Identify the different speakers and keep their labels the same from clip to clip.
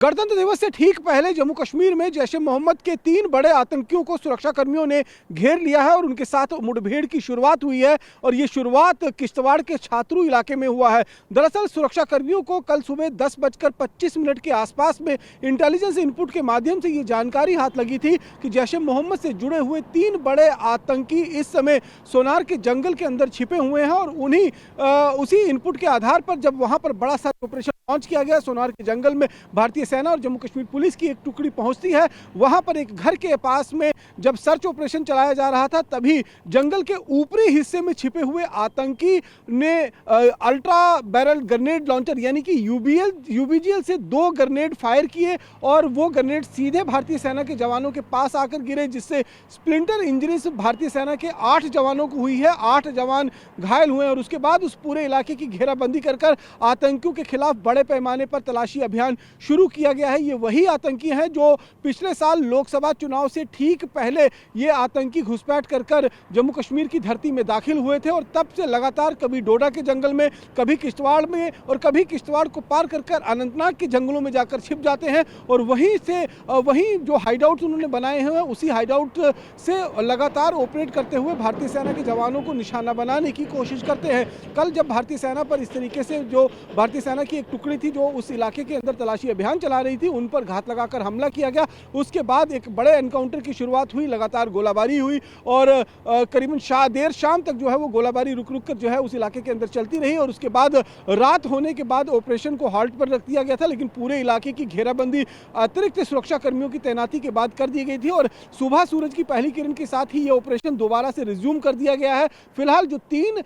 Speaker 1: गणतंत्र दिवस से ठीक पहले जम्मू कश्मीर में जैश ए मोहम्मद के 3 बड़े आतंकियों को सुरक्षा कर्मियों ने घेर लिया है और उनके साथ मुठभेड़ की शुरुआत हुई है और ये शुरुआत किश्तवाड़ के छात्रू इलाके में हुआ है। दरअसल सुरक्षा कर्मियों को कल सुबह 10:25 के आसपास में इंटेलिजेंस इनपुट के माध्यम से ये जानकारी हाथ लगी थी कि जैश ए मोहम्मद से जुड़े हुए 3 बड़े आतंकी इस समय सोनार के जंगल के अंदर छिपे हुए हैं और उसी इनपुट के आधार पर जब वहां पर बड़ा सा ऑपरेशन लॉन्च किया गया, सोनार के जंगल में भारतीय सेना और जम्मू कश्मीर पुलिस की एक टुकड़ी पहुंचती है। वहां पर एक घर के पास में जब सर्च ऑपरेशन चलाया जा रहा था, तभी जंगल के ऊपरी हिस्से में छिपे हुए आतंकी ने अल्ट्रा बैरल ग्रेनेड लॉन्चर यानी कि यूबीजीएल से 2 ग्रेनेड फायर किए और वो ग्रेनेड सीधे भारतीय सेना के जवानों के पास आकर गिरे, जिससे स्प्लिंटर इंजरीज भारतीय सेना के 8 जवानों को हुई है। 8 जवान घायल हुए और उसके बाद उस पूरे इलाके की घेराबंदी कर आतंकियों के खिलाफ बड़े पैमाने पर तलाशी अभियान शुरू किया गया है। ये वही आतंकी हैं जो पिछले साल लोकसभा चुनाव से ठीक पहले ये आतंकी घुसपैठ कर जम्मू कश्मीर की धरती में दाखिल हुए थे और तब से लगातार कभी डोडा के जंगल में, कभी किश्तवाड़ में और कभी किश्तवाड़ को पार कर अनंतनाग के जंगलों में जाकर छिप जाते हैं और वहीं जो हाइडआउट उन्होंने बनाए हैं उसी हाइडआउट से लगातार ऑपरेट करते हुए भारतीय सेना के जवानों को निशाना बनाने की कोशिश करते हैं। कल जब भारतीय सेना पर इस तरीके से जो भारतीय सेना की एक टुकड़ी थी जो उस इलाके के अंदर तलाशी अभियान चला रही थी, उन पर घात लगाकर हमला किया गया। उसके बाद एक बड़े एनकाउंटर की शुरुआत हुई, लगातार गोलाबारी हुई और करीबन देर शाम तक जो है वो गोलाबारी रुक कर जो है उस इलाके के अंदर चलती रही और उसके बाद रात होने के बाद ऑपरेशन को हाल्ट पर रख दिया गया था, लेकिन पूरे इलाके की घेराबंदी अतिरिक्त सुरक्षा कर्मियों की तैनाती के बाद कर दी गई थी और सुबह सूरज की पहली किरण के साथ ही ये ऑपरेशन दोबारा से रिज्यूम कर दिया गया है। फिलहाल जो 3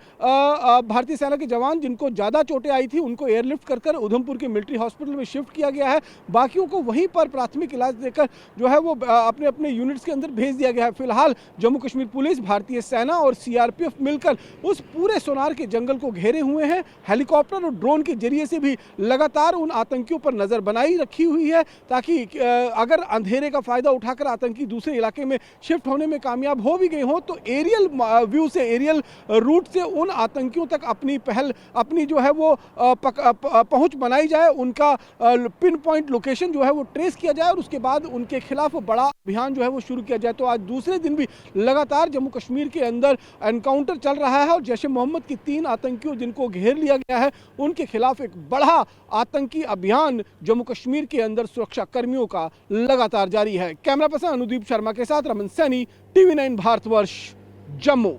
Speaker 1: भारतीय सेना के जवान जिनको ज्यादा चोटें आई थी उनको एयरलिफ्ट कर उधमपुर के मिलिट्री हॉस्पिटल में शिफ्ट किया गया है। बाकियों को वहीं पर प्राथमिक इलाज देकर जो है वो अपने अपने यूनिट्स के अंदर भेज दिया गया है। फिलहाल जम्मू कश्मीर पुलिस, भारतीय सेना और सीआरपीएफ मिलकर उस पूरे सोनार के जंगल को घेरे हुए हैं। हेलीकॉप्टर और ड्रोन के जरिए से भी लगातार उन आतंकियों पर नजर बनाई रखी हुई है ताकि अगर अंधेरे का फायदा उठाकर आतंकी दूसरे इलाके में शिफ्ट होने में कामयाब हो भी गए हो तो एरियल व्यू से, एरियल रूट से उन आतंकियों तक अपनी जो है वो पहुंच बनाई जाए, उनका पिन पॉइंट लोकेशन जो है वो ट्रेस किया जाए और उसके बाद उनके खिलाफ बड़ा अभियान जो है वो शुरू किया जाए। तो आज दूसरे दिन भी लगातार जम्मू कश्मीर के अंदर एनकाउंटर चल रहा है और जैश ए मोहम्मद की 3 आतंकियों जिनको घेर लिया गया है उनके खिलाफ एक बड़ा आतंकी अभियान जम्मू कश्मीर के अंदर सुरक्षा कर्मियों का लगातार जारी है। कैमरा पर्सन अनुदीप शर्मा के साथ रमन सैनी, TV9 भारतवर्ष, जम्मू।